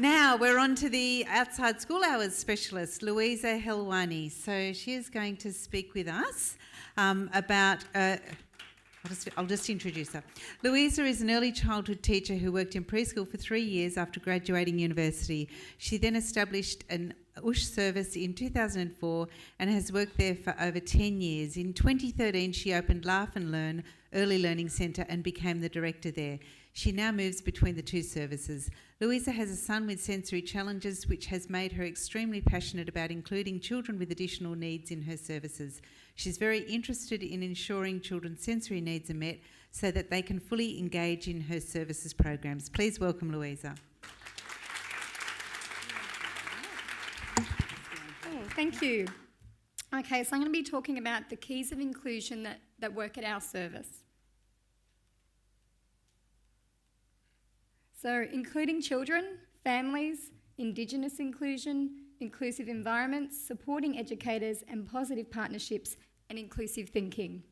Now we're on to the outside school hours specialist, Louisa Helwani. So she is going to speak with us about... I'll just introduce her. Louisa is an early childhood teacher who worked in preschool for 3 years after graduating university. She then established an USH service in 2004 and has worked there for over 10 years. In 2013, she opened Laugh and Learn Early Learning Centre and became the director there. She now moves between the two services. Louisa has a son with sensory challenges, which has made her extremely passionate about including children with additional needs in her services. She's very interested in ensuring children's sensory needs are met so that they can fully engage in her services programs. Please welcome Louisa. Oh, thank you. Okay, so I'm going to be talking about the keys of inclusion that work at our service. So including children, families, Indigenous inclusion, inclusive environments, supporting educators and positive partnerships and inclusive thinking.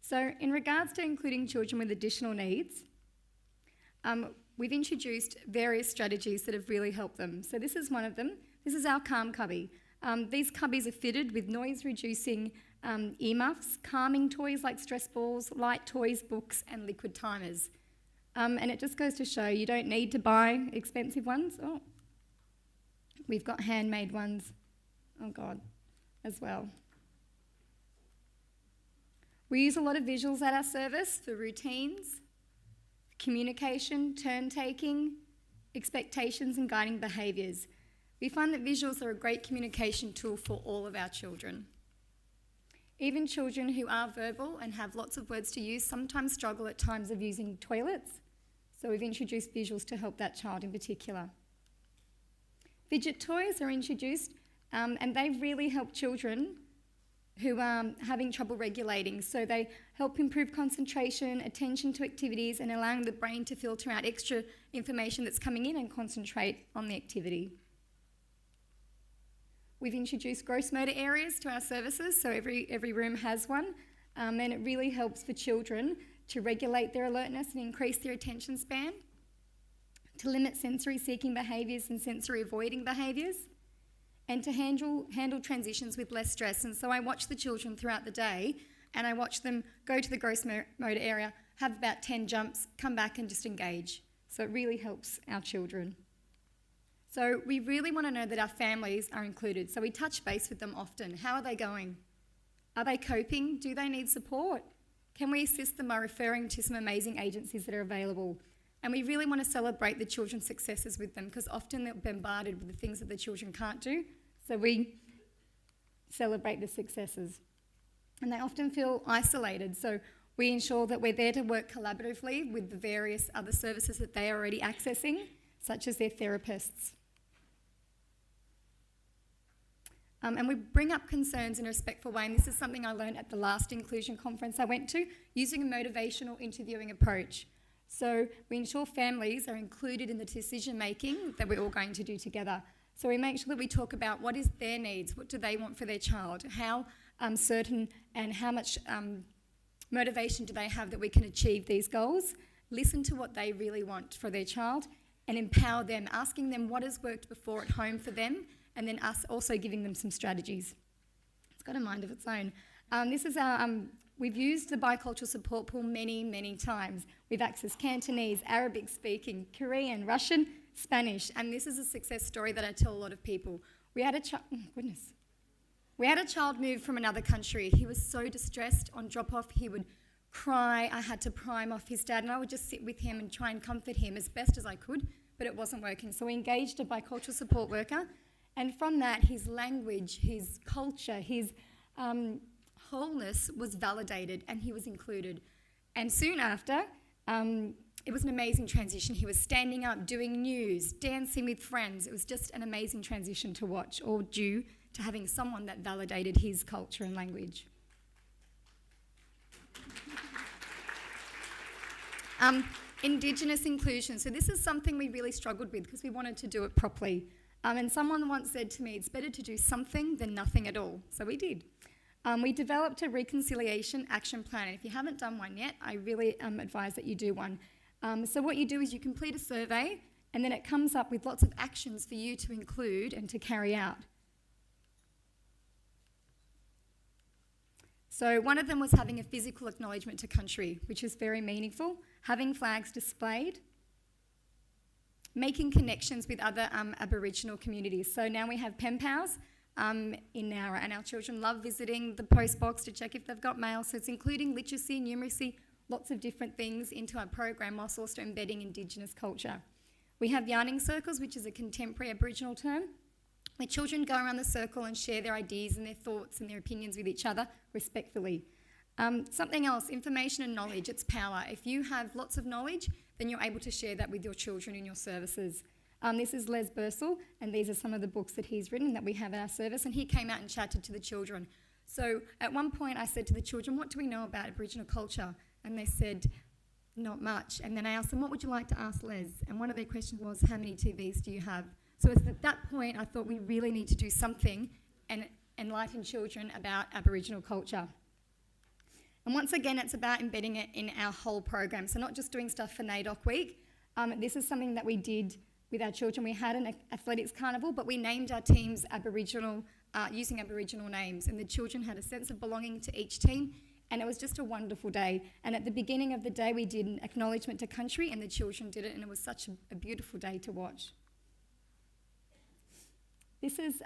So in regards to including children with additional needs, we've introduced various strategies that have really helped them. So this is one of them. This is our Calm Cubby. These cubbies are fitted with noise-reducing earmuffs, calming toys like stress balls, light toys, books and liquid timers. And it just goes to show you don't need to buy expensive ones. Oh, we've got handmade ones, oh God, as well. We use a lot of visuals at our service for routines, communication, turn-taking, expectations and guiding behaviours. We find that visuals are a great communication tool for all of our children. Even children who are verbal and have lots of words to use sometimes struggle at times of using toilets. So we've introduced visuals to help that child in particular. Fidget toys are introduced and they really help children who are having trouble regulating. So they help improve concentration, attention to activities and allowing the brain to filter out extra information that's coming in and concentrate on the activity. We've introduced gross motor areas to our services, so every room has one, and it really helps for children to regulate their alertness and increase their attention span, to limit sensory-seeking behaviours and sensory-avoiding behaviours, and to handle transitions with less stress. And so I watch the children throughout the day, and I watch them go to the gross motor area, have about 10 jumps, come back and just engage. So it really helps our children. So we really want to know that our families are included. So we touch base with them often. How are they going? Are they coping? Do they need support? Can we assist them by referring to some amazing agencies that are available? And we really want to celebrate the children's successes with them because often they're bombarded with the things that the children can't do. So we celebrate the successes. And they often feel isolated. So we ensure that we're there to work collaboratively with the various other services that they are already accessing, such as their therapists. And we bring up concerns in a respectful way, and this is something I learned at the last inclusion conference I went to, using a motivational interviewing approach. So we ensure families are included in the decision making that we're all going to do together. So we make sure that we talk about what is their needs, what do they want for their child, how certain and how much motivation do they have that we can achieve these goals, listen to what they really want for their child, and empower them, asking them what has worked before at home for them, and then us also giving them some strategies. It's got a mind of its own. This is our, we've used the bicultural support pool many, many times. We've accessed Cantonese, Arabic speaking, Korean, Russian, Spanish, and this is a success story that I tell a lot of people. We had a child move from another country. He was so distressed on drop-off, he would cry. I had to prime off his dad, and I would just sit with him and try and comfort him as best as I could, but it wasn't working. So we engaged a bicultural support worker, and from that, his language, his culture, his wholeness was validated, and he was included. And soon after, it was an amazing transition. He was standing up, doing news, dancing with friends. It was just an amazing transition to watch, all due to having someone that validated his culture and language. Indigenous inclusion. So this is something we really struggled with because we wanted to do it properly. And someone once said to me, it's better to do something than nothing at all. So we did. We developed a reconciliation action plan. And if you haven't done one yet, I really advise that you do one. So what you do is you complete a survey And then it comes up with lots of actions for you to include and to carry out. So one of them was having a physical acknowledgement to country, which is very meaningful, having flags displayed, making connections with other Aboriginal communities. So now we have pen pals in Nowra, and our children love visiting the post box to check if they've got mail. So it's including literacy, numeracy, lots of different things into our program whilst also embedding Indigenous culture. We have yarning circles, which is a contemporary Aboriginal term, where children go around the circle and share their ideas and their thoughts and their opinions with each other respectfully. Something else, information and knowledge, it's power. If you have lots of knowledge, then you're able to share that with your children in your services. This is Les Bursell, and these are some of the books that he's written that we have at our service, and he came out and chatted to the children. So at one point I said to the children, what do we know about Aboriginal culture? And they said, not much. And then I asked them, what would you like to ask Les? And one of their questions was, how many TVs do you have? So it's at that point I thought we really need to do something and enlighten children about Aboriginal culture. And once again, it's about embedding it in our whole program. So not just doing stuff for NAIDOC Week. This is something that we did with our children. We had an athletics carnival, but we named our teams Aboriginal, using Aboriginal names. And the children had a sense of belonging to each team. And it was just a wonderful day. And at the beginning of the day, we did an acknowledgement to country, and the children did it. And it was such a beautiful day to watch. This is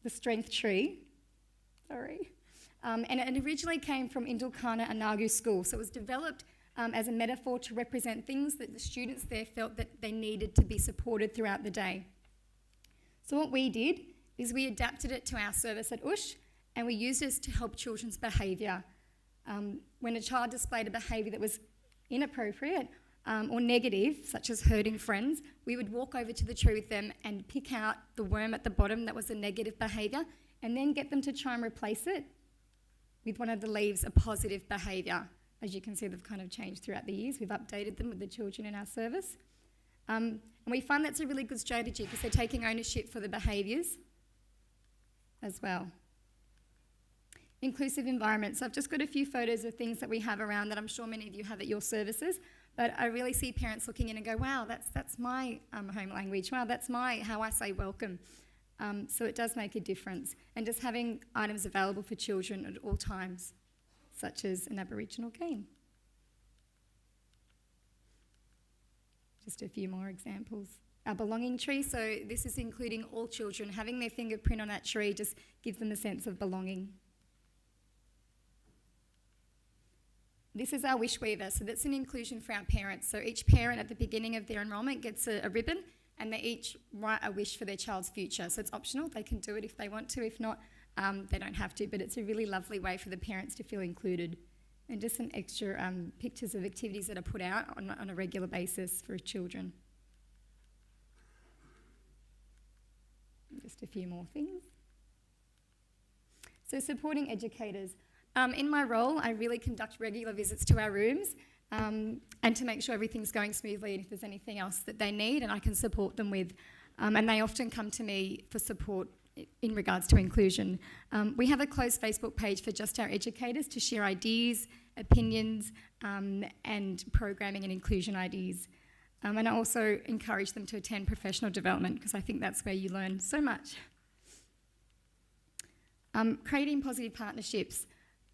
the strength tree. Sorry. And it originally came from Indulkana Anagu School. So it was developed as a metaphor to represent things that the students there felt that they needed to be supported throughout the day. So what we did is we adapted it to our service at USH, and we used it to help children's behaviour. When a child displayed a behaviour that was inappropriate or negative, such as hurting friends, we would walk over to the tree with them and pick out the worm at the bottom that was a negative behaviour, and then get them to try and replace it with one of the leaves, a positive behaviour. As you can see, they've kind of changed throughout the years. We've updated them with the children in our service. And we find that's a really good strategy because they're taking ownership for the behaviours as well. Inclusive environment. So I've just got a few photos of things that we have around that I'm sure many of you have at your services, but I really see parents looking in and go, wow, that's my home language. Wow, that's how I say welcome. So it does make a difference. And just having items available for children at all times, such as an Aboriginal game. Just a few more examples. Our belonging tree, so this is including all children. Having their fingerprint on that tree just gives them a sense of belonging. This is our wish weaver, so that's an inclusion for our parents. So each parent at the beginning of their enrolment gets a ribbon, and they each write a wish for their child's future. So it's optional, they can do it if they want to, if not, they don't have to, but it's a really lovely way for the parents to feel included. And just some extra pictures of activities that are put out on a regular basis for children. Just a few more things. So supporting educators. In my role, I really conduct regular visits to our rooms and to make sure everything's going smoothly and if there's anything else that they need and I can support them with. And they often come to me for support in regards to inclusion. We have a closed Facebook page for just our educators to share ideas, opinions, and programming and inclusion ideas. And I also encourage them to attend professional development because I think that's where you learn so much. Creating positive partnerships.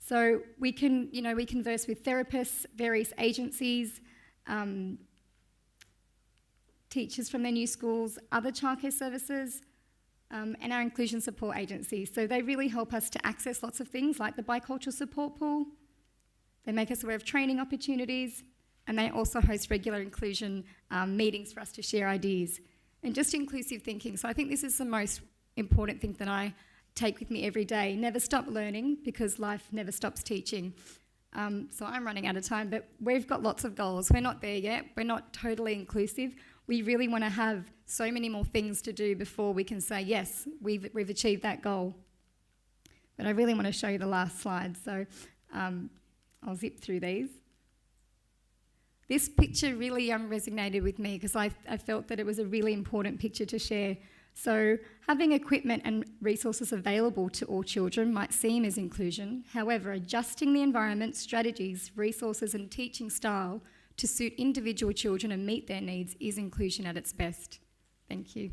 So we converse with therapists, various agencies, teachers from their new schools, other childcare services, and our inclusion support agencies. So they really help us to access lots of things like the bicultural support pool. They make us aware of training opportunities, and they also host regular inclusion meetings for us to share ideas. And just inclusive thinking. So I think this is the most important thing that I take with me every day. Never stop learning because life never stops teaching. So I'm running out of time, but we've got lots of goals. We're not there yet. We're not totally inclusive. We really want to have so many more things to do before we can say, yes, we've achieved that goal. But I really want to show you the last slide, so I'll zip through these. This picture really resonated with me because I felt that it was a really important picture to share. So having equipment and resources available to all children might seem as inclusion. However, adjusting the environment, strategies, resources and teaching style to suit individual children and meet their needs is inclusion at its best. Thank you.